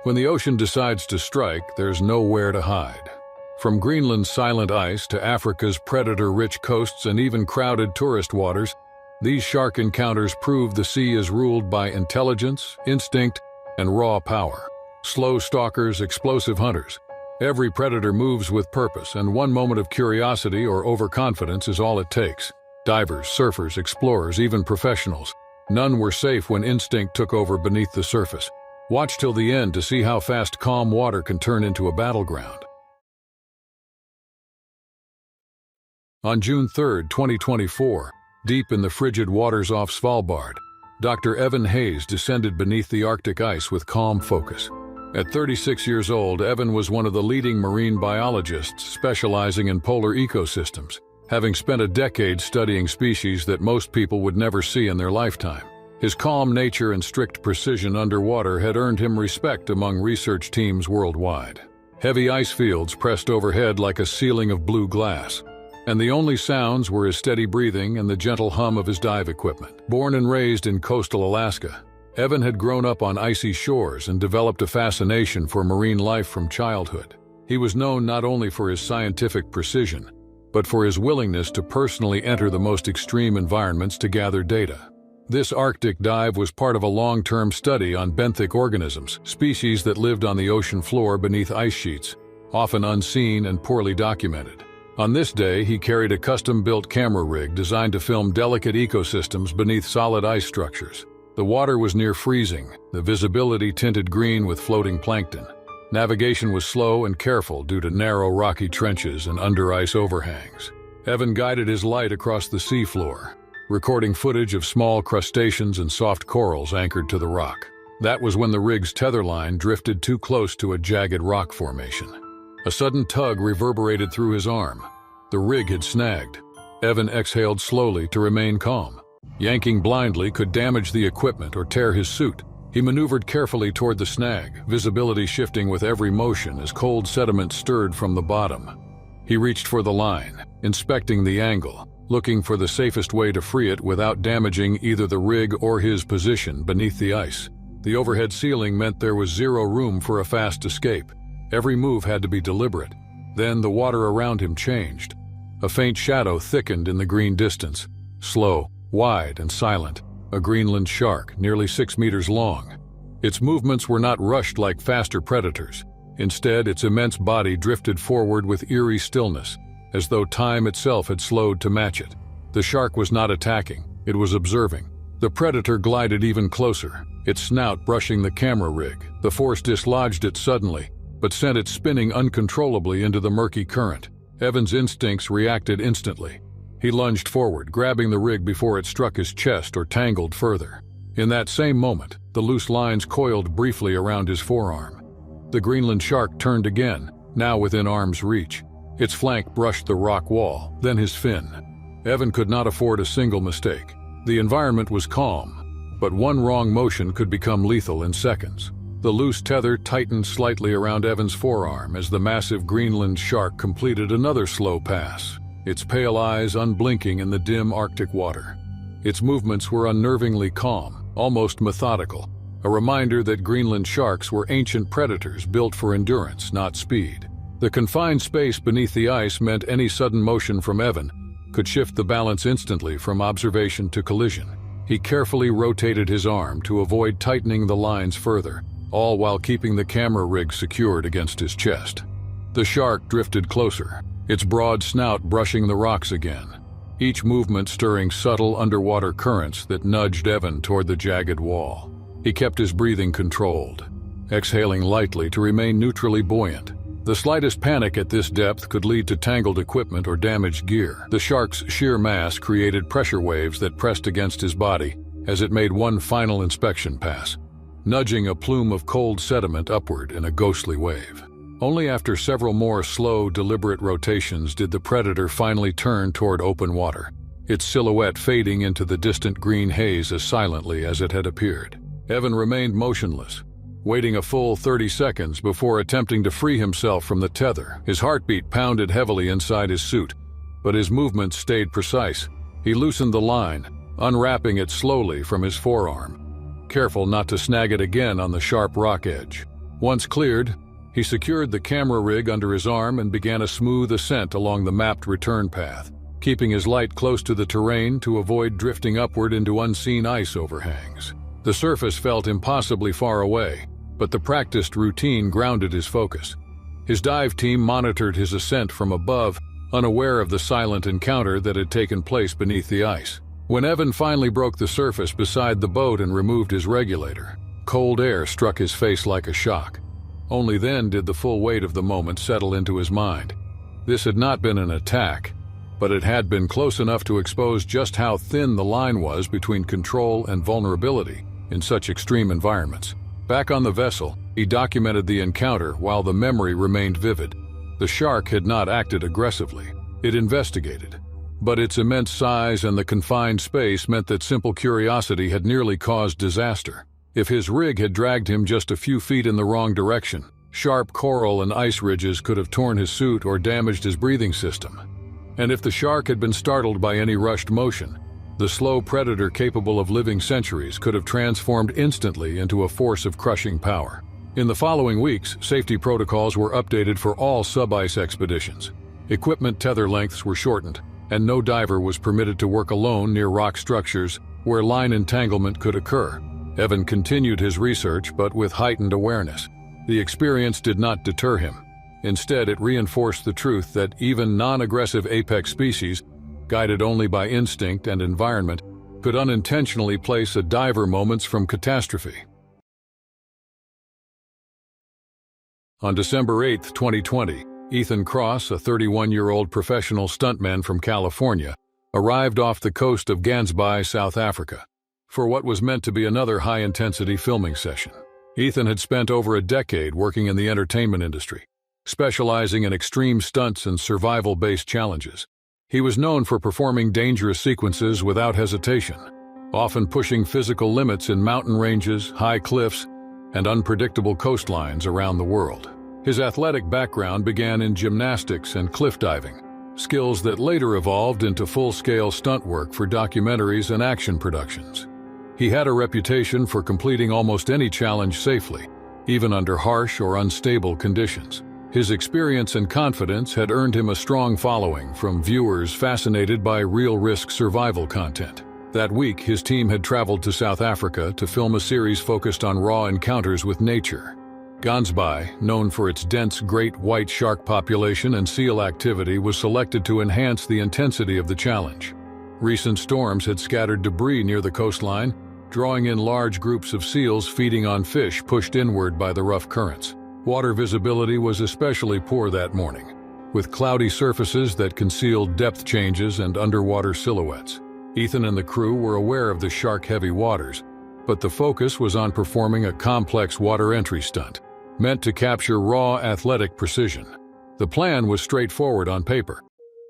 When the ocean decides to strike, there's nowhere to hide. From Greenland's silent ice to Africa's predator-rich coasts and even crowded tourist waters, these shark encounters prove the sea is ruled by intelligence, instinct, and raw power. Slow stalkers, explosive hunters. Every predator moves with purpose, and one moment of curiosity or overconfidence is all it takes. Divers, surfers, explorers, even professionals. None were safe when instinct took over beneath the surface. Watch till the end to see how fast calm water can turn into a battleground. On June 3, 2024, deep in the frigid waters off Svalbard, Dr. Evan Hayes descended beneath the Arctic ice with calm focus. At 36 years old, Evan was one of the leading marine biologists specializing in polar ecosystems, having spent a decade studying species that most people would never see in their lifetime. His calm nature and strict precision underwater had earned him respect among research teams worldwide. Heavy ice fields pressed overhead like a ceiling of blue glass, and the only sounds were his steady breathing and the gentle hum of his dive equipment. Born and raised in coastal Alaska, Evan had grown up on icy shores and developed a fascination for marine life from childhood. He was known not only for his scientific precision, but for his willingness to personally enter the most extreme environments to gather data. This Arctic dive was part of a long-term study on benthic organisms, species that lived on the ocean floor beneath ice sheets, often unseen and poorly documented. On this day, he carried a custom-built camera rig designed to film delicate ecosystems beneath solid ice structures. The water was near freezing, the visibility tinted green with floating plankton. Navigation was slow and careful due to narrow rocky trenches and under-ice overhangs. Evan guided his light across the seafloor, recording footage of small crustaceans and soft corals anchored to the rock. That was when the rig's tether line drifted too close to a jagged rock formation. A sudden tug reverberated through his arm. The rig had snagged. Evan exhaled slowly to remain calm. Yanking blindly could damage the equipment or tear his suit. He maneuvered carefully toward the snag, visibility shifting with every motion as cold sediment stirred from the bottom. He reached for the line, inspecting the angle, looking for the safest way to free it without damaging either the rig or his position beneath the ice. The overhead ceiling meant there was zero room for a fast escape. Every move had to be deliberate. Then the water around him changed. A faint shadow thickened in the green distance. Slow, wide, and silent. A Greenland shark, nearly 6 meters long. Its movements were not rushed like faster predators. Instead, its immense body drifted forward with eerie stillness, as though time itself had slowed to match it. The shark was not attacking, it was observing. The predator glided even closer, its snout brushing the camera rig. The force dislodged it suddenly, but sent it spinning uncontrollably into the murky current. Evan's instincts reacted instantly. He lunged forward, grabbing the rig before it struck his chest or tangled further. In that same moment, the loose lines coiled briefly around his forearm. The Greenland shark turned again, now within arm's reach. Its flank brushed the rock wall, then his fin. Evan could not afford a single mistake. The environment was calm, but one wrong motion could become lethal in seconds. The loose tether tightened slightly around Evan's forearm as the massive Greenland shark completed another slow pass, its pale eyes unblinking in the dim Arctic water. Its movements were unnervingly calm, almost methodical, a reminder that Greenland sharks were ancient predators built for endurance, not speed. The confined space beneath the ice meant any sudden motion from Evan could shift the balance instantly from observation to collision. He carefully rotated his arm to avoid tightening the lines further, all while keeping the camera rig secured against his chest. The shark drifted closer, its broad snout brushing the rocks again, each movement stirring subtle underwater currents that nudged Evan toward the jagged wall. He kept his breathing controlled, exhaling lightly to remain neutrally buoyant. The slightest panic at this depth could lead to tangled equipment or damaged gear. The shark's sheer mass created pressure waves that pressed against his body as it made one final inspection pass, nudging a plume of cold sediment upward in a ghostly wave. Only after several more slow, deliberate rotations did the predator finally turn toward open water, its silhouette fading into the distant green haze as silently as it had appeared. Evan remained motionless, waiting a full 30 seconds before attempting to free himself from the tether. His heartbeat pounded heavily inside his suit, but his movements stayed precise. He loosened the line, unwrapping it slowly from his forearm, careful not to snag it again on the sharp rock edge. Once cleared, he secured the camera rig under his arm and began a smooth ascent along the mapped return path, keeping his light close to the terrain to avoid drifting upward into unseen ice overhangs. The surface felt impossibly far away, but the practiced routine grounded his focus. His dive team monitored his ascent from above, unaware of the silent encounter that had taken place beneath the ice. When Evan finally broke the surface beside the boat and removed his regulator, cold air struck his face like a shock. Only then did the full weight of the moment settle into his mind. This had not been an attack, but it had been close enough to expose just how thin the line was between control and vulnerability in such extreme environments. Back on the vessel, he documented the encounter while the memory remained vivid. The shark had not acted aggressively. It investigated. But its immense size and the confined space meant that simple curiosity had nearly caused disaster. If his rig had dragged him just a few feet in the wrong direction, sharp coral and ice ridges could have torn his suit or damaged his breathing system. And if the shark had been startled by any rushed motion, the slow predator capable of living centuries could have transformed instantly into a force of crushing power. In the following weeks, safety protocols were updated for all sub-ice expeditions. Equipment tether lengths were shortened, and no diver was permitted to work alone near rock structures where line entanglement could occur. Evan continued his research, but with heightened awareness. The experience did not deter him. Instead, it reinforced the truth that even non-aggressive apex species, guided only by instinct and environment, could unintentionally place a diver moments from catastrophe. On December 8, 2020, Ethan Cross, a 31-year-old professional stuntman from California, arrived off the coast of Gansby, South Africa, for what was meant to be another high-intensity filming session. Ethan had spent over a decade working in the entertainment industry, specializing in extreme stunts and survival-based challenges. He was known for performing dangerous sequences without hesitation, often pushing physical limits in mountain ranges, high cliffs, and unpredictable coastlines around the world. His athletic background began in gymnastics and cliff diving, skills that later evolved into full-scale stunt work for documentaries and action productions. He had a reputation for completing almost any challenge safely, even under harsh or unstable conditions. His experience and confidence had earned him a strong following from viewers fascinated by real-risk survival content. That week, his team had traveled to South Africa to film a series focused on raw encounters with nature. Gansby, known for its dense great white shark population and seal activity, was selected to enhance the intensity of the challenge. Recent storms had scattered debris near the coastline, drawing in large groups of seals feeding on fish pushed inward by the rough currents. Water visibility was especially poor that morning, with cloudy surfaces that concealed depth changes and underwater silhouettes. Ethan and the crew were aware of the shark-heavy waters, but the focus was on performing a complex water entry stunt, meant to capture raw athletic precision. The plan was straightforward on paper.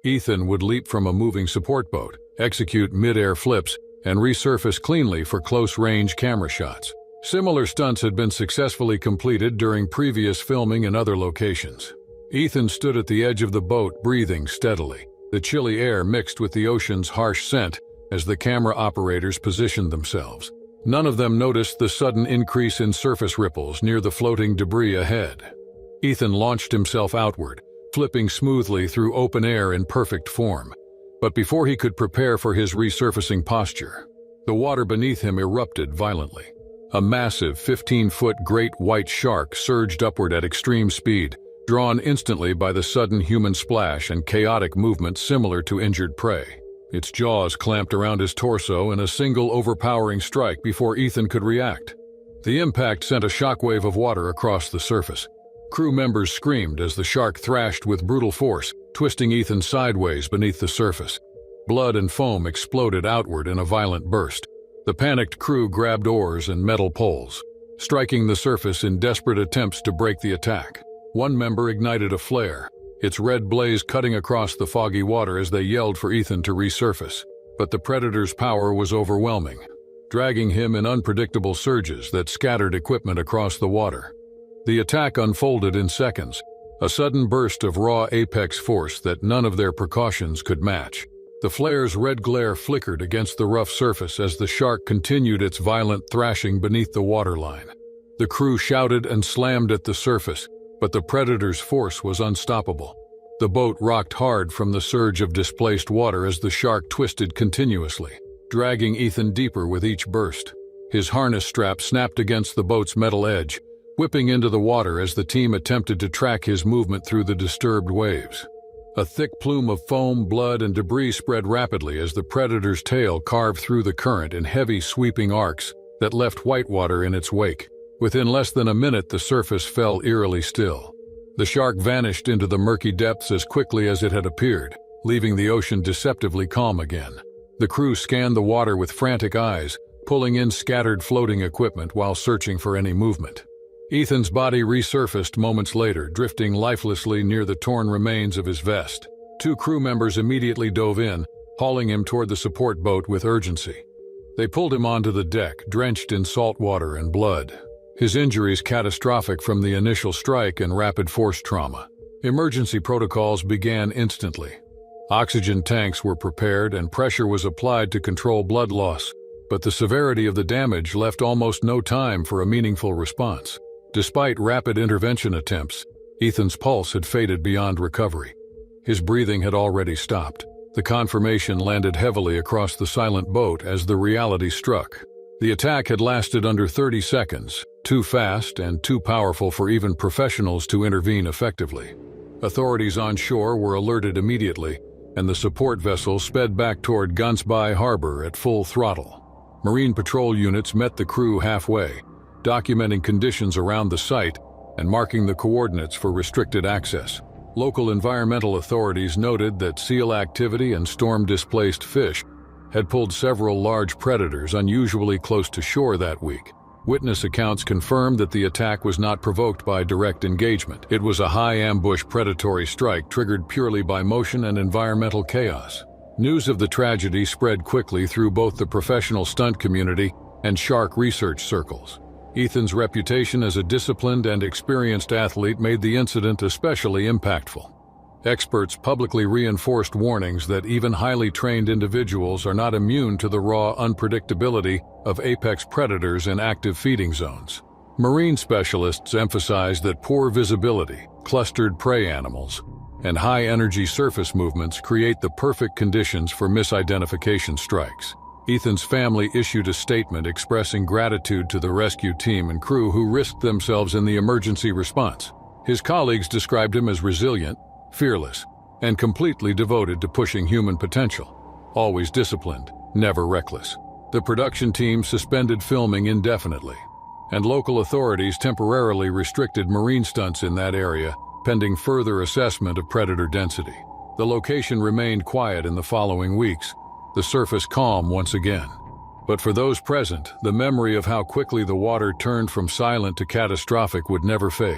Ethan would leap from a moving support boat, execute mid-air flips, and resurface cleanly for close-range camera shots. Similar stunts had been successfully completed during previous filming in other locations. Ethan stood at the edge of the boat, breathing steadily. The chilly air mixed with the ocean's harsh scent as the camera operators positioned themselves. None of them noticed the sudden increase in surface ripples near the floating debris ahead. Ethan launched himself outward, flipping smoothly through open air in perfect form. But before he could prepare for his resurfacing posture, the water beneath him erupted violently. A massive 15-foot great white shark surged upward at extreme speed, drawn instantly by the sudden human splash and chaotic movement similar to injured prey. Its jaws clamped around his torso in a single overpowering strike before Ethan could react. The impact sent a shockwave of water across the surface. Crew members screamed as the shark thrashed with brutal force, twisting Ethan sideways beneath the surface. Blood and foam exploded outward in a violent burst. The panicked crew grabbed oars and metal poles, striking the surface in desperate attempts to break the attack. One member ignited a flare, its red blaze cutting across the foggy water as they yelled for Ethan to resurface. But the predator's power was overwhelming, dragging him in unpredictable surges that scattered equipment across the water. The attack unfolded in seconds, a sudden burst of raw apex force that none of their precautions could match. The flare's red glare flickered against the rough surface as the shark continued its violent thrashing beneath the waterline. The crew shouted and slammed at the surface, but the predator's force was unstoppable. The boat rocked hard from the surge of displaced water as the shark twisted continuously, dragging Ethan deeper with each burst. His harness strap snapped against the boat's metal edge, whipping into the water as the team attempted to track his movement through the disturbed waves. A thick plume of foam, blood, and debris spread rapidly as the predator's tail carved through the current in heavy, sweeping arcs that left whitewater in its wake. Within less than a minute, the surface fell eerily still. The shark vanished into the murky depths as quickly as it had appeared, leaving the ocean deceptively calm again. The crew scanned the water with frantic eyes, pulling in scattered floating equipment while searching for any movement. Ethan's body resurfaced moments later, drifting lifelessly near the torn remains of his vest. Two crew members immediately dove in, hauling him toward the support boat with urgency. They pulled him onto the deck, drenched in salt water and blood. His injuries catastrophic from the initial strike and rapid force trauma. Emergency protocols began instantly. Oxygen tanks were prepared and pressure was applied to control blood loss, but the severity of the damage left almost no time for a meaningful response. Despite rapid intervention attempts, Ethan's pulse had faded beyond recovery. His breathing had already stopped. The confirmation landed heavily across the silent boat as the reality struck. The attack had lasted under 30 seconds, too fast and too powerful for even professionals to intervene effectively. Authorities on shore were alerted immediately, and the support vessel sped back toward Gansbai Harbor at full throttle. Marine patrol units met the crew halfway, documenting conditions around the site and marking the coordinates for restricted access. Local environmental authorities noted that seal activity and storm-displaced fish had pulled several large predators unusually close to shore that week. Witness accounts confirmed that the attack was not provoked by direct engagement. It was a high-ambush predatory strike triggered purely by motion and environmental chaos. News of the tragedy spread quickly through both the professional stunt community and shark research circles. Ethan's reputation as a disciplined and experienced athlete made the incident especially impactful. Experts publicly reinforced warnings that even highly trained individuals are not immune to the raw unpredictability of apex predators in active feeding zones. Marine specialists emphasized that poor visibility, clustered prey animals, and high-energy surface movements create the perfect conditions for misidentification strikes. Ethan's family issued a statement expressing gratitude to the rescue team and crew who risked themselves in the emergency response. His colleagues described him as resilient, fearless, and completely devoted to pushing human potential. Always disciplined, never reckless. The production team suspended filming indefinitely, and local authorities temporarily restricted marine stunts in that area, pending further assessment of predator density. The location remained quiet in the following weeks, the surface calm once again. But for those present, the memory of how quickly the water turned from silent to catastrophic would never fade.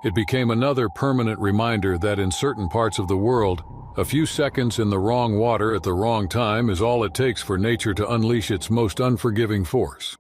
It became another permanent reminder that in certain parts of the world, a few seconds in the wrong water at the wrong time is all it takes for nature to unleash its most unforgiving force.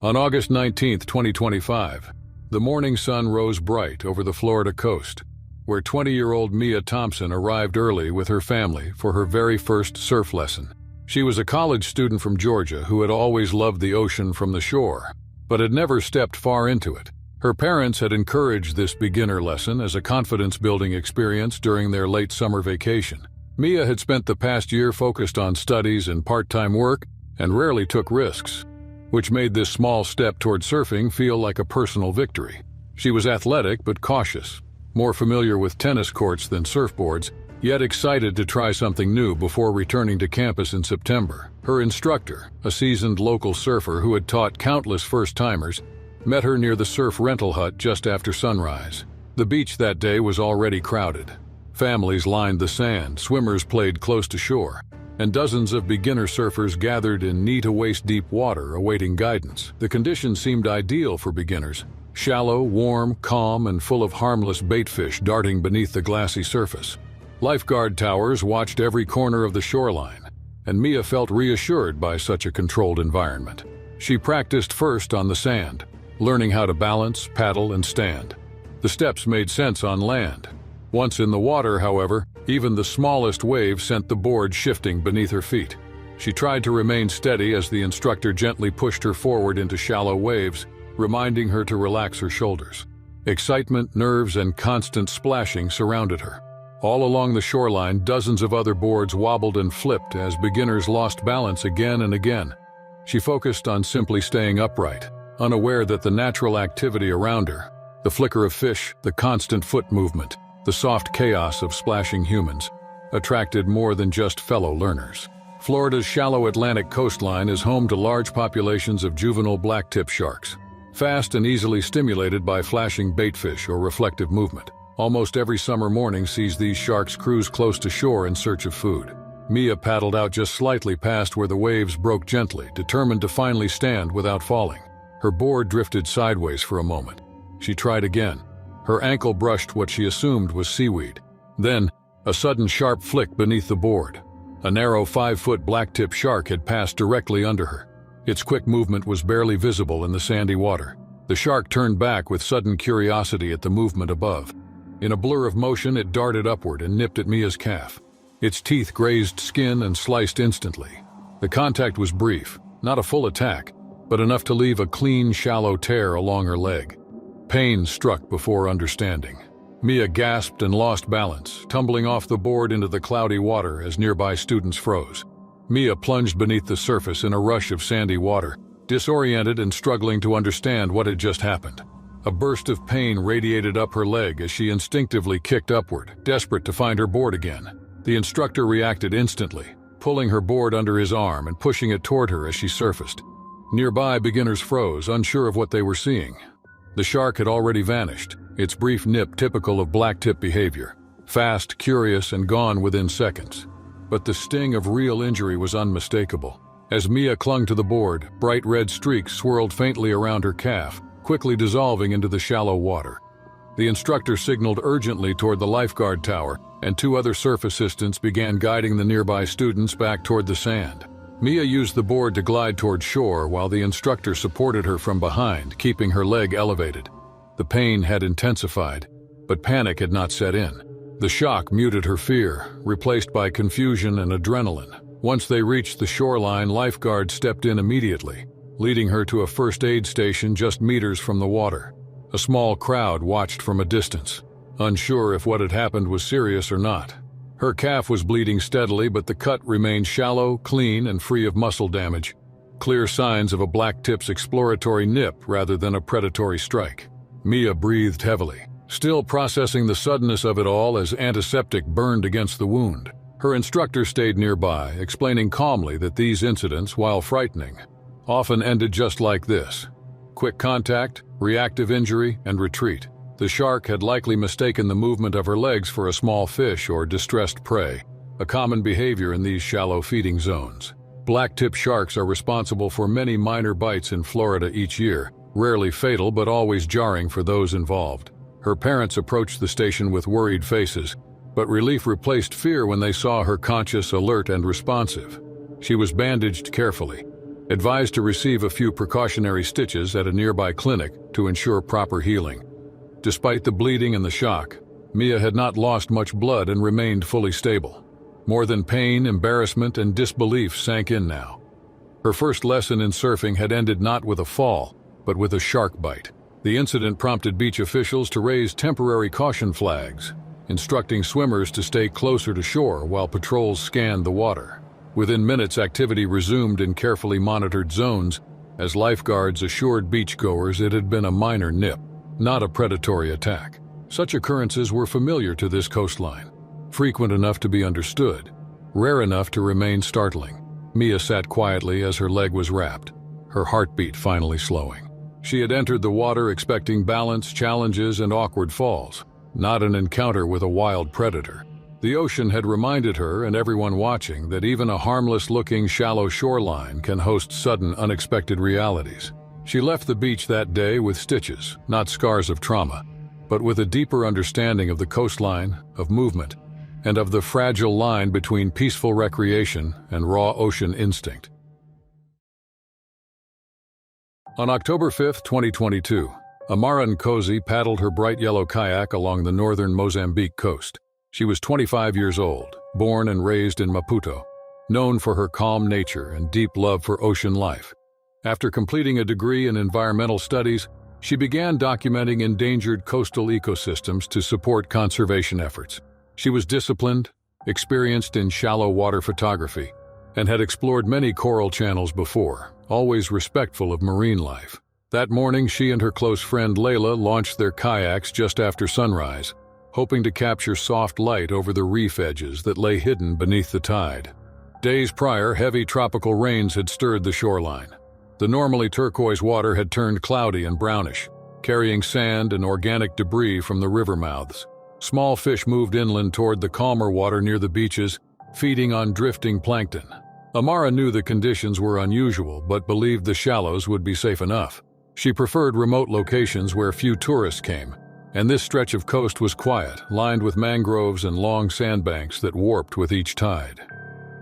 On August 19, 2025, the morning sun rose bright over the Florida coast, where 20-year-old Mia Thompson arrived early with her family for her very first surf lesson. She was a college student from Georgia who had always loved the ocean from the shore, but had never stepped far into it. Her parents had encouraged this beginner lesson as a confidence-building experience during their late summer vacation. Mia had spent the past year focused on studies and part-time work and rarely took risks, which made this small step toward surfing feel like a personal victory. She was athletic but cautious, more familiar with tennis courts than surfboards, yet excited to try something new before returning to campus in September. Her instructor, a seasoned local surfer who had taught countless first-timers, met her near the surf rental hut just after sunrise. The beach that day was already crowded. Families lined the sand, swimmers played close to shore, and dozens of beginner surfers gathered in knee-to-waist-deep water awaiting guidance. The conditions seemed ideal for beginners. Shallow, warm, calm, and full of harmless baitfish darting beneath the glassy surface. Lifeguard towers watched every corner of the shoreline, and Mia felt reassured by such a controlled environment. She practiced first on the sand, learning how to balance, paddle, and stand. The steps made sense on land. Once in the water, however, even the smallest wave sent the board shifting beneath her feet. She tried to remain steady as the instructor gently pushed her forward into shallow waves, reminding her to relax her shoulders. Excitement, nerves, and constant splashing surrounded her. All along the shoreline, dozens of other boards wobbled and flipped as beginners lost balance again and again. She focused on simply staying upright, unaware that the natural activity around her, the flicker of fish, the constant foot movement, the soft chaos of splashing humans, attracted more than just fellow learners. Florida's shallow Atlantic coastline is home to large populations of juvenile blacktip sharks. Fast and easily stimulated by flashing baitfish or reflective movement, almost every summer morning sees these sharks cruise close to shore in search of food. Mia paddled out just slightly past where the waves broke gently, determined to finally stand without falling. Her board drifted sideways for a moment. She tried again. Her ankle brushed what she assumed was seaweed. Then, a sudden sharp flick beneath the board. A narrow 5-foot blacktip shark had passed directly under her. Its quick movement was barely visible in the sandy water. The shark turned back with sudden curiosity at the movement above. In a blur of motion, it darted upward and nipped at Mia's calf. Its teeth grazed skin and sliced instantly. The contact was brief, not a full attack, but enough to leave a clean, shallow tear along her leg. Pain struck before understanding. Mia gasped and lost balance, tumbling off the board into the cloudy water as nearby students froze. Mia plunged beneath the surface in a rush of sandy water, disoriented and struggling to understand what had just happened. A burst of pain radiated up her leg as she instinctively kicked upward, desperate to find her board again. The instructor reacted instantly, pulling her board under his arm and pushing it toward her as she surfaced. Nearby, beginners froze, unsure of what they were seeing. The shark had already vanished, its brief nip typical of blacktip behavior, fast, curious, and gone within seconds. But the sting of real injury was unmistakable. As Mia clung to the board, bright red streaks swirled faintly around her calf, quickly dissolving into the shallow water. The instructor signaled urgently toward the lifeguard tower, and 2 other surf assistants began guiding the nearby students back toward the sand. Mia used the board to glide toward shore while the instructor supported her from behind, keeping her leg elevated. The pain had intensified, but panic had not set in. The shock muted her fear, replaced by confusion and adrenaline. Once they reached the shoreline, lifeguards stepped in immediately, leading her to a first aid station just meters from the water. A small crowd watched from a distance, unsure if what had happened was serious or not. Her calf was bleeding steadily, but the cut remained shallow, clean, and free of muscle damage. Clear signs of a blacktip's exploratory nip rather than a predatory strike. Mia breathed heavily, still processing the suddenness of it all as antiseptic burned against the wound. Her instructor stayed nearby, explaining calmly that these incidents, while frightening, often ended just like this. Quick contact, reactive injury, and retreat. The shark had likely mistaken the movement of her legs for a small fish or distressed prey, a common behavior in these shallow feeding zones. Blacktip sharks are responsible for many minor bites in Florida each year, rarely fatal but always jarring for those involved. Her parents approached the station with worried faces, but relief replaced fear when they saw her conscious, alert, and responsive. She was bandaged carefully, advised to receive a few precautionary stitches at a nearby clinic to ensure proper healing. Despite the bleeding and the shock, Mia had not lost much blood and remained fully stable. More than pain, embarrassment, and disbelief sank in now. Her first lesson in surfing had ended not with a fall, but with a shark bite. The incident prompted beach officials to raise temporary caution flags, instructing swimmers to stay closer to shore while patrols scanned the water. Within minutes, activity resumed in carefully monitored zones as lifeguards assured beachgoers it had been a minor nip, not a predatory attack. Such occurrences were familiar to this coastline, frequent enough to be understood, rare enough to remain startling. Mia sat quietly as her leg was wrapped, her heartbeat finally slowing. She had entered the water expecting balance, challenges, and awkward falls, not an encounter with a wild predator. The ocean had reminded her and everyone watching that even a harmless-looking shallow shoreline can host sudden, unexpected realities. She left the beach that day with stitches, not scars of trauma, but with a deeper understanding of the coastline, of movement, and of the fragile line between peaceful recreation and raw ocean instinct. On October 5, 2022, Amara Nkosi paddled her bright yellow kayak along the northern Mozambique coast. She was 25 years old, born and raised in Maputo. known for her calm nature and deep love for ocean life. After completing a degree in environmental studies, she began documenting endangered coastal ecosystems to support conservation efforts. She was disciplined, experienced in shallow water photography, and had explored many coral channels before, always respectful of marine life. That morning, she and her close friend Layla launched their kayaks just after sunrise, hoping to capture soft light over the reef edges that lay hidden beneath the tide. Days prior, heavy tropical rains had stirred the shoreline. The normally turquoise water had turned cloudy and brownish, carrying sand and organic debris from the river mouths. Small fish moved inland toward the calmer water near the beaches, feeding on drifting plankton. Amara knew the conditions were unusual, but believed the shallows would be safe enough. She preferred remote locations where few tourists came, and this stretch of coast was quiet, lined with mangroves and long sandbanks that warped with each tide.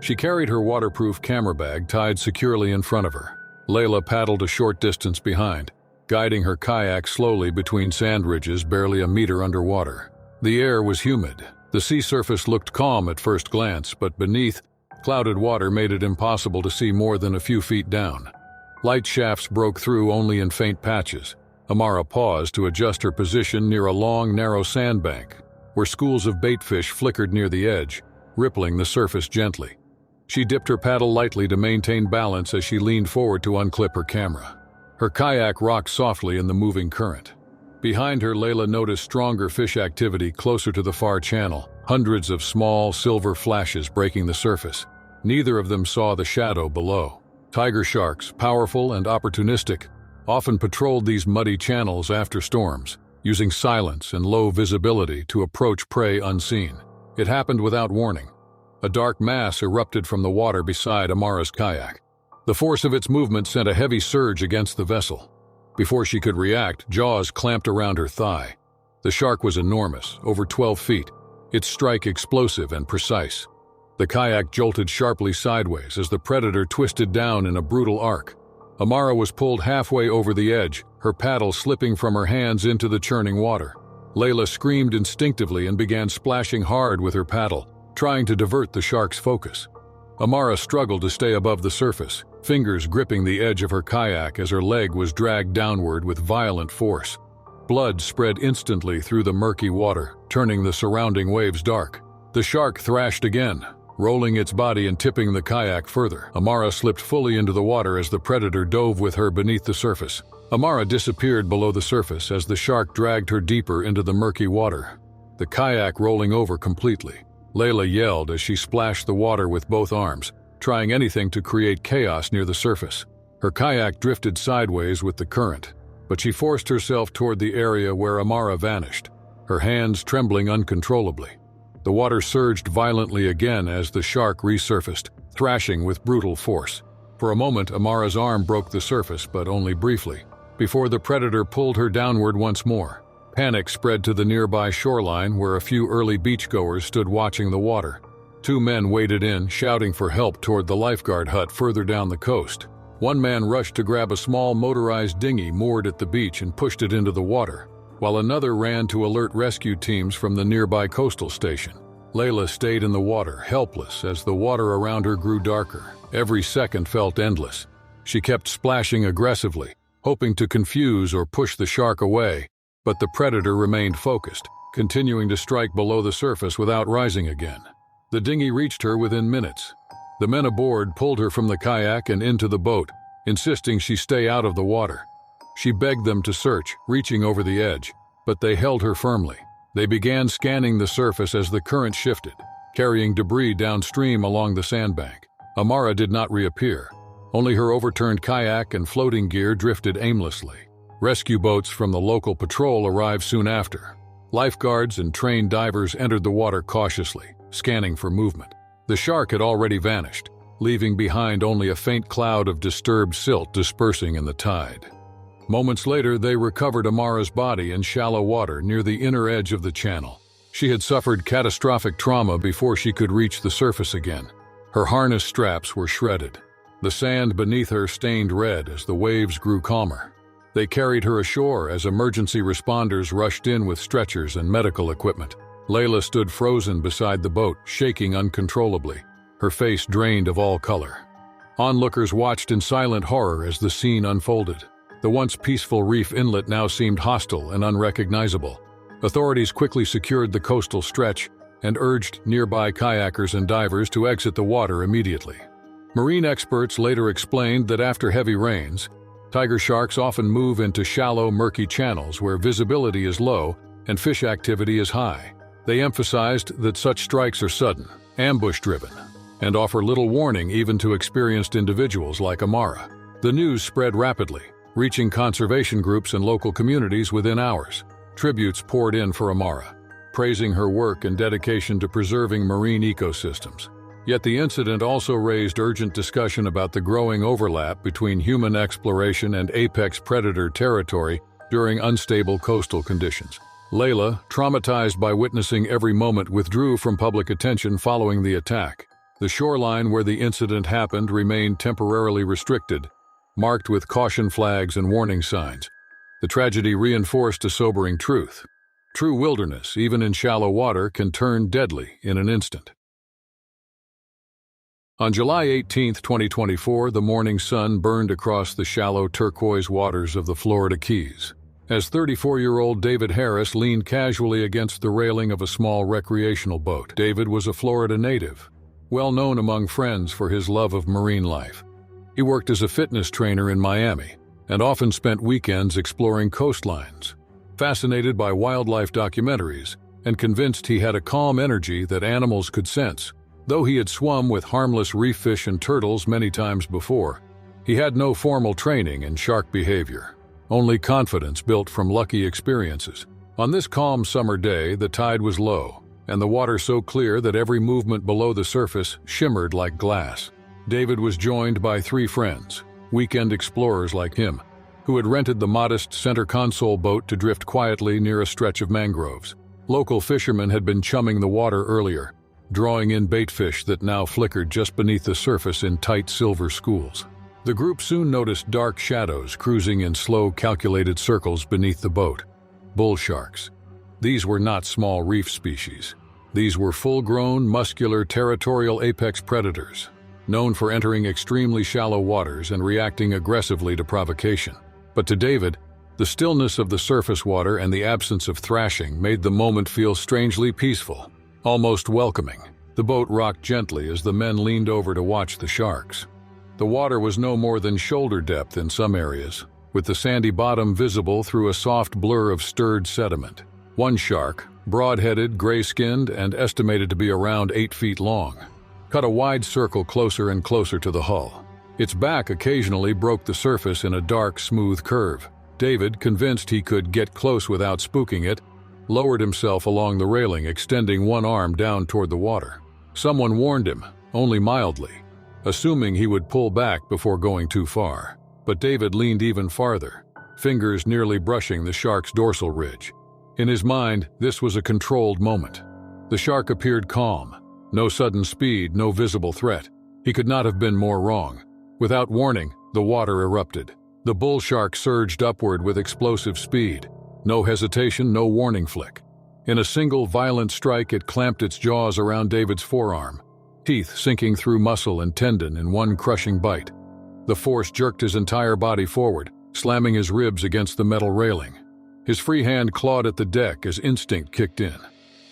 She carried her waterproof camera bag tied securely in front of her. Layla paddled a short distance behind, guiding her kayak slowly between sand ridges barely a meter underwater. The air was humid. The sea surface looked calm at first glance, but beneath, clouded water made it impossible to see more than a few feet down. Light shafts broke through only in faint patches. Amara paused to adjust her position near a long, narrow sandbank, where schools of baitfish flickered near the edge, rippling the surface gently. She dipped her paddle lightly to maintain balance as she leaned forward to unclip her camera. Her kayak rocked softly in the moving current. Behind her, Layla noticed stronger fish activity closer to the far channel, hundreds of small, silver flashes breaking the surface. Neither of them saw the shadow below. Tiger sharks, powerful and opportunistic, often patrolled these muddy channels after storms, using silence and low visibility to approach prey unseen. It happened without warning. A dark mass erupted from the water beside Amara's kayak. The force of its movement sent a heavy surge against the vessel. Before she could react, jaws clamped around her thigh. The shark was enormous, over 12 feet, its strike explosive and precise. The kayak jolted sharply sideways as the predator twisted down in a brutal arc. Amara was pulled halfway over the edge, her paddle slipping from her hands into the churning water. Layla screamed instinctively and began splashing hard with her paddle, trying to divert the shark's focus. Amara struggled to stay above the surface, fingers gripping the edge of her kayak as her leg was dragged downward with violent force. Blood spread instantly through the murky water, turning the surrounding waves dark. The shark thrashed again, rolling its body and tipping the kayak further. Amara slipped fully into the water as the predator dove with her beneath the surface. Amara disappeared below the surface as the shark dragged her deeper into the murky water, the kayak rolling over completely. Layla yelled as she splashed the water with both arms, trying anything to create chaos near the surface. Her kayak drifted sideways with the current, but she forced herself toward the area where Amara vanished, her hands trembling uncontrollably. The water surged violently again as the shark resurfaced, thrashing with brutal force. For a moment, Amara's arm broke the surface, but only briefly, before the predator pulled her downward once more. Panic spread to the nearby shoreline where a few early beachgoers stood watching the water. Two men waded in, shouting for help toward the lifeguard hut further down the coast. One man rushed to grab a small motorized dinghy moored at the beach and pushed it into the water, while another ran to alert rescue teams from the nearby coastal station. Layla stayed in the water, helpless, as the water around her grew darker. Every second felt endless. She kept splashing aggressively, hoping to confuse or push the shark away, but the predator remained focused, continuing to strike below the surface without rising again. The dinghy reached her within minutes. The men aboard pulled her from the kayak and into the boat, insisting she stay out of the water. She begged them to search, reaching over the edge, but they held her firmly. They began scanning the surface as the current shifted, carrying debris downstream along the sandbank. Amara did not reappear. Only her overturned kayak and floating gear drifted aimlessly. Rescue boats from the local patrol arrived soon after. Lifeguards and trained divers entered the water cautiously, scanning for movement. The shark had already vanished, leaving behind only a faint cloud of disturbed silt dispersing in the tide. Moments later, they recovered Amara's body in shallow water near the inner edge of the channel. She had suffered catastrophic trauma before she could reach the surface again. Her harness straps were shredded. The sand beneath her stained red as the waves grew calmer. They carried her ashore as emergency responders rushed in with stretchers and medical equipment. Layla stood frozen beside the boat, shaking uncontrollably. her face drained of all color. Onlookers watched in silent horror as the scene unfolded. The once peaceful reef inlet now seemed hostile and unrecognizable. Authorities quickly secured the coastal stretch and urged nearby kayakers and divers to exit the water immediately. Marine experts later explained that after heavy rains, tiger sharks often move into shallow, murky channels where visibility is low and fish activity is high. They emphasized that such strikes are sudden, ambush-driven, and offer little warning even to experienced individuals like Amara. The news spread rapidly, reaching conservation groups and local communities within hours. Tributes poured in for Amara, praising her work and dedication to preserving marine ecosystems. Yet the incident also raised urgent discussion about the growing overlap between human exploration and apex predator territory during unstable coastal conditions. Layla, traumatized by witnessing every moment, withdrew from public attention following the attack. The shoreline where the incident happened remained temporarily restricted, marked with caution flags and warning signs. The tragedy reinforced a sobering truth. True wilderness, even in shallow water, can turn deadly in an instant. On July 18, 2024, the morning sun burned across the shallow turquoise waters of the Florida Keys. As 34-year-old David Harris leaned casually against the railing of a small recreational boat. David was a Florida native, well known among friends for his love of marine life. He worked as a fitness trainer in Miami and often spent weekends exploring coastlines. Fascinated by wildlife documentaries and convinced he had a calm energy that animals could sense. Though he had swum with harmless reef fish and turtles many times before, he had no formal training in shark behavior. Only confidence built from lucky experiences. On this calm summer day, the tide was low, and the water so clear that every movement below the surface shimmered like glass. David was joined by 3 friends, weekend explorers like him, who had rented the modest center console boat to drift quietly near a stretch of mangroves. Local fishermen had been chumming the water earlier, drawing in baitfish that now flickered just beneath the surface in tight silver schools. The group soon noticed dark shadows cruising in slow, calculated circles beneath the boat. Bull sharks. These were not small reef species. These were full-grown, muscular, territorial apex predators, known for entering extremely shallow waters and reacting aggressively to provocation. But to David, the stillness of the surface water and the absence of thrashing made the moment feel strangely peaceful, almost welcoming. The boat rocked gently as the men leaned over to watch the sharks. The water was no more than shoulder depth in some areas, with the sandy bottom visible through a soft blur of stirred sediment. One shark, broad-headed, gray-skinned, and estimated to be around 8 feet long, cut a wide circle closer and closer to the hull. Its back occasionally broke the surface in a dark, smooth curve. David, convinced he could get close without spooking it, lowered himself along the railing, extending one arm down toward the water. Someone warned him, only mildly, assuming he would pull back before going too far. But David leaned even farther, fingers nearly brushing the shark's dorsal ridge. In his mind, this was a controlled moment. The shark appeared calm. No sudden speed, no visible threat. He could not have been more wrong. Without warning, the water erupted. The bull shark surged upward with explosive speed. No hesitation, no warning flick. In a single violent strike, it clamped its jaws around David's forearm, teeth sinking through muscle and tendon in one crushing bite. The force jerked his entire body forward, slamming his ribs against the metal railing. His free hand clawed at the deck as instinct kicked in.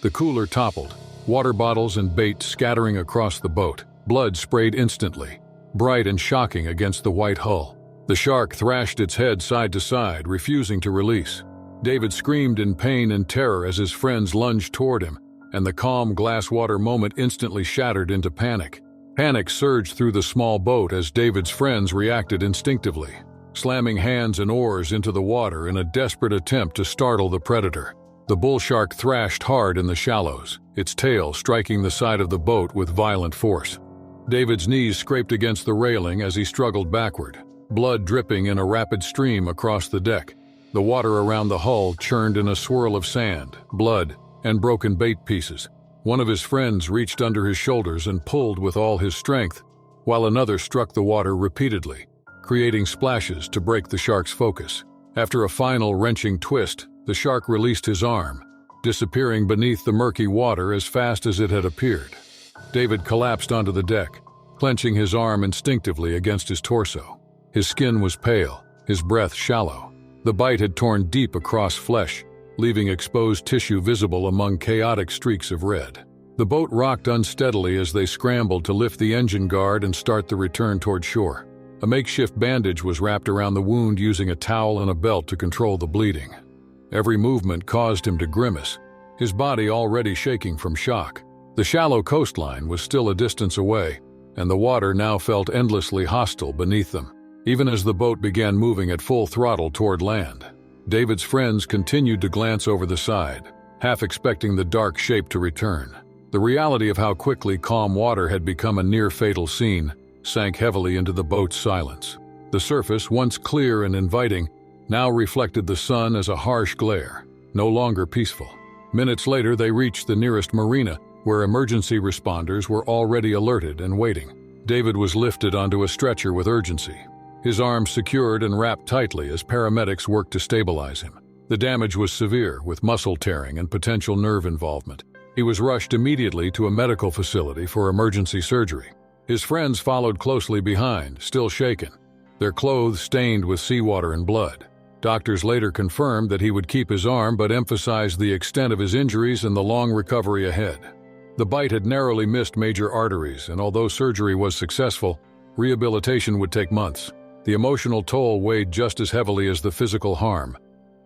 The cooler toppled, water bottles and bait scattering across the boat. Blood sprayed instantly, bright and shocking against the white hull. The shark thrashed its head side to side, refusing to release. David screamed in pain and terror as his friends lunged toward him, and the calm glass water moment instantly shattered into panic. Panic surged through the small boat as David's friends reacted instinctively, slamming hands and oars into the water in a desperate attempt to startle the predator. The bull shark thrashed hard in the shallows, its tail striking the side of the boat with violent force. David's knees scraped against the railing as he struggled backward, blood dripping in a rapid stream across the deck. The water around the hull churned in a swirl of sand, blood, and broken bait pieces. One of his friends reached under his shoulders and pulled with all his strength, while another struck the water repeatedly, creating splashes to break the shark's focus. After a final wrenching twist, the shark released his arm, disappearing beneath the murky water as fast as it had appeared. David collapsed onto the deck, clenching his arm instinctively against his torso. His skin was pale, his breath shallow. The bite had torn deep across flesh, leaving exposed tissue visible among chaotic streaks of red. The boat rocked unsteadily as they scrambled to lift the engine guard and start the return toward shore. A makeshift bandage was wrapped around the wound using a towel and a belt to control the bleeding. Every movement caused him to grimace, his body already shaking from shock. The shallow coastline was still a distance away, and the water now felt endlessly hostile beneath them, even as the boat began moving at full throttle toward land. David's friends continued to glance over the side, half expecting the dark shape to return. The reality of how quickly calm water had become a near-fatal scene sank heavily into the boat's silence. The surface, once clear and inviting, now reflected the sun as a harsh glare, no longer peaceful. Minutes later, they reached the nearest marina, where emergency responders were already alerted and waiting. David was lifted onto a stretcher with urgency, his arms secured and wrapped tightly as paramedics worked to stabilize him. The damage was severe, with muscle tearing and potential nerve involvement. He was rushed immediately to a medical facility for emergency surgery. His friends followed closely behind, still shaken, their clothes stained with seawater and blood. Doctors later confirmed that he would keep his arm but emphasized the extent of his injuries and the long recovery ahead. The bite had narrowly missed major arteries, and although surgery was successful, rehabilitation would take months. The emotional toll weighed just as heavily as the physical harm.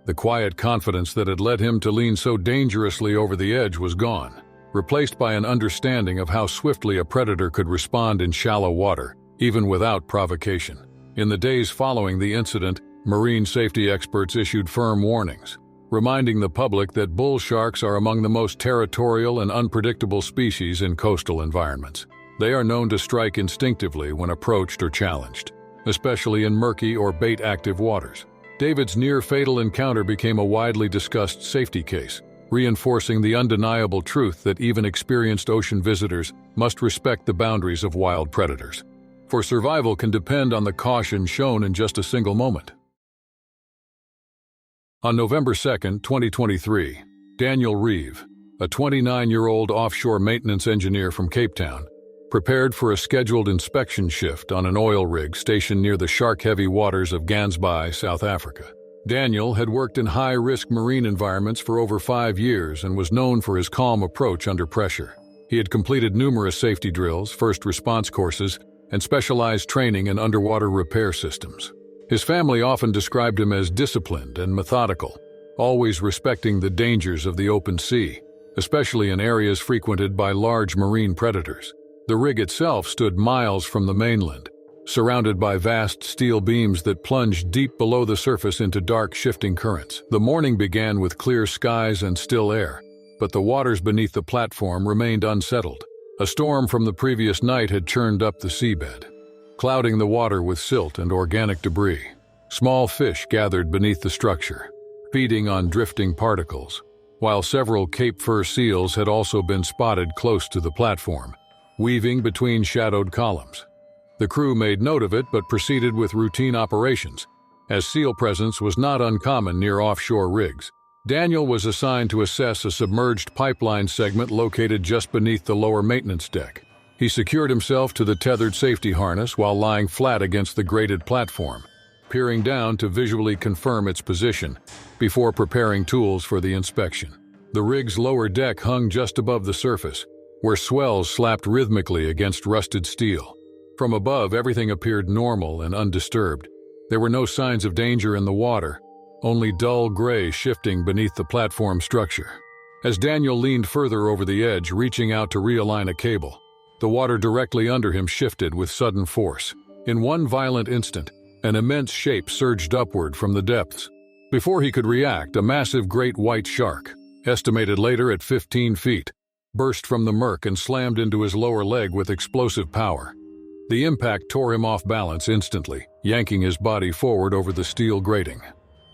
The quiet confidence that had led him to lean so dangerously over the edge was gone, replaced by an understanding of how swiftly a predator could respond in shallow water, even without provocation. In the days following the incident, marine safety experts issued firm warnings, reminding the public that bull sharks are among the most territorial and unpredictable species in coastal environments. They are known to strike instinctively when approached or challenged, especially in murky or bait-active waters. David's near-fatal encounter became a widely discussed safety case, reinforcing the undeniable truth that even experienced ocean visitors must respect the boundaries of wild predators. For survival can depend on the caution shown in just a single moment. On November 2, 2023, Daniel Reeve, a 29-year-old offshore maintenance engineer from Cape Town, prepared for a scheduled inspection shift on an oil rig stationed near the shark-heavy waters of Gansbaai, South Africa. Daniel had worked in high-risk marine environments for over 5 years and was known for his calm approach under pressure. He had completed numerous safety drills, first response courses, and specialized training in underwater repair systems. His family often described him as disciplined and methodical, always respecting the dangers of the open sea, especially in areas frequented by large marine predators. The rig itself stood miles from the mainland, surrounded by vast steel beams that plunged deep below the surface into dark, shifting currents. The morning began with clear skies and still air, but the waters beneath the platform remained unsettled. A storm from the previous night had churned up the seabed, clouding the water with silt and organic debris. Small fish gathered beneath the structure, feeding on drifting particles, while several Cape Fur seals had also been spotted close to the platform, weaving between shadowed columns. The crew made note of it but proceeded with routine operations, as seal presence was not uncommon near offshore rigs. Daniel was assigned to assess a submerged pipeline segment located just beneath the lower maintenance deck. He secured himself to the tethered safety harness while lying flat against the grated platform, peering down to visually confirm its position before preparing tools for the inspection. The rig's lower deck hung just above the surface, where swells slapped rhythmically against rusted steel. From above, everything appeared normal and undisturbed. There were no signs of danger in the water, only dull gray shifting beneath the platform structure. As Daniel leaned further over the edge, reaching out to realign a cable, the water directly under him shifted with sudden force. In one violent instant, an immense shape surged upward from the depths. Before he could react, a massive great white shark, estimated later at 15 feet, burst from the murk and slammed into his lower leg with explosive power. The impact tore him off balance instantly, yanking his body forward over the steel grating.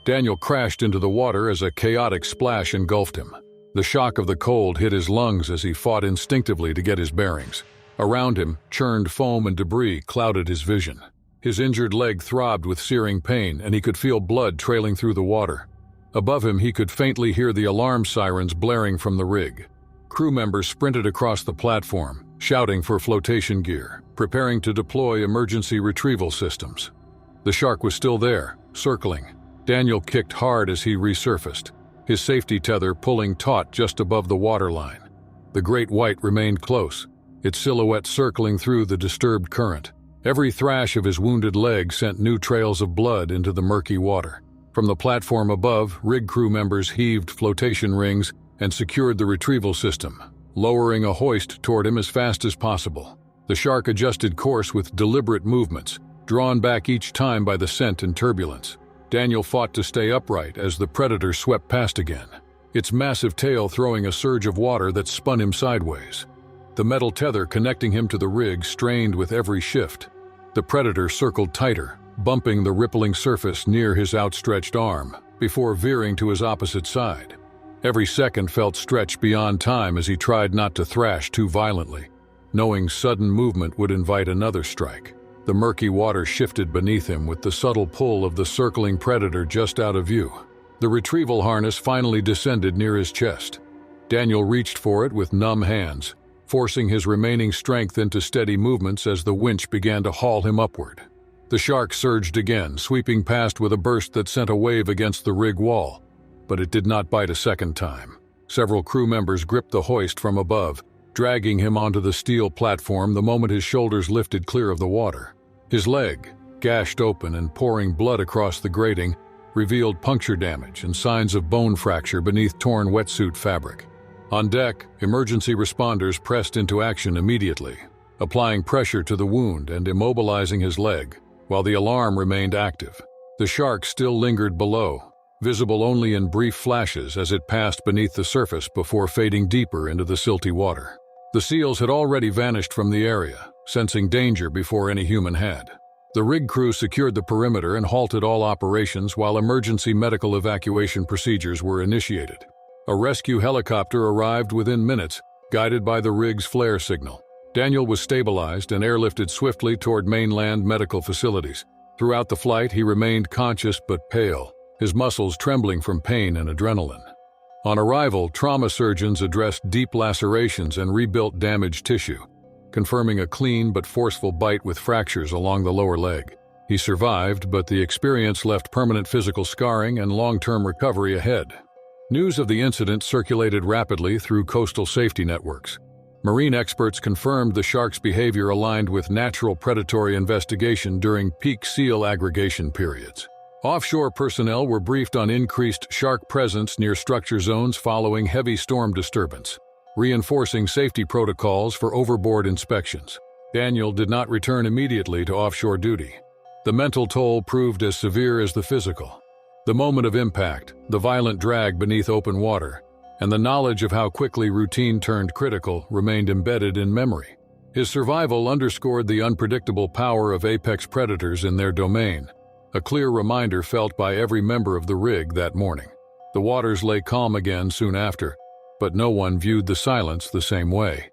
Daniel crashed into the water as a chaotic splash engulfed him. The shock of the cold hit his lungs as he fought instinctively to get his bearings. Around him, churned foam and debris clouded his vision. His injured leg throbbed with searing pain, and he could feel blood trailing through the water. Above him, he could faintly hear the alarm sirens blaring from the rig. Crew members sprinted across the platform, shouting for flotation gear, preparing to deploy emergency retrieval systems. The shark was still there, circling. Daniel kicked hard as he resurfaced, his safety tether pulling taut just above the waterline. The great white remained close, its silhouette circling through the disturbed current. Every thrash of his wounded leg sent new trails of blood into the murky water. From the platform above, rig crew members heaved flotation rings and secured the retrieval system, lowering a hoist toward him as fast as possible. The shark adjusted course with deliberate movements, drawn back each time by the scent and turbulence. Daniel fought to stay upright as the predator swept past again, its massive tail throwing a surge of water that spun him sideways. The metal tether connecting him to the rig strained with every shift. The predator circled tighter, bumping the rippling surface near his outstretched arm, before veering to his opposite side. Every second felt stretched beyond time as he tried not to thrash too violently, knowing sudden movement would invite another strike. The murky water shifted beneath him with the subtle pull of the circling predator just out of view. The retrieval harness finally descended near his chest. Daniel reached for it with numb hands, forcing his remaining strength into steady movements as the winch began to haul him upward. The shark surged again, sweeping past with a burst that sent a wave against the rig wall, but it did not bite a second time. Several crew members gripped the hoist from above, dragging him onto the steel platform the moment his shoulders lifted clear of the water. His leg, gashed open and pouring blood across the grating, revealed puncture damage and signs of bone fracture beneath torn wetsuit fabric. On deck, emergency responders pressed into action immediately, applying pressure to the wound and immobilizing his leg, while the alarm remained active. The shark still lingered below, visible only in brief flashes as it passed beneath the surface before fading deeper into the silty water. The SEALs had already vanished from the area, sensing danger before any human had. The rig crew secured the perimeter and halted all operations while emergency medical evacuation procedures were initiated. A rescue helicopter arrived within minutes, guided by the rig's flare signal. Daniel was stabilized and airlifted swiftly toward mainland medical facilities. Throughout the flight, he remained conscious but pale, his muscles trembling from pain and adrenaline. On arrival, trauma surgeons addressed deep lacerations and rebuilt damaged tissue, confirming a clean but forceful bite with fractures along the lower leg. He survived, but the experience left permanent physical scarring and long-term recovery ahead. News of the incident circulated rapidly through coastal safety networks. Marine experts confirmed the shark's behavior aligned with natural predatory investigation during peak seal aggregation periods. Offshore personnel were briefed on increased shark presence near structure zones following heavy storm disturbance, reinforcing safety protocols for overboard inspections. Daniel did not return immediately to offshore duty. The mental toll proved as severe as the physical. The moment of impact, the violent drag beneath open water, and the knowledge of how quickly routine turned critical remained embedded in memory. His survival underscored the unpredictable power of apex predators in their domain, a clear reminder felt by every member of the rig that morning. The waters lay calm again soon after, but no one viewed the silence the same way.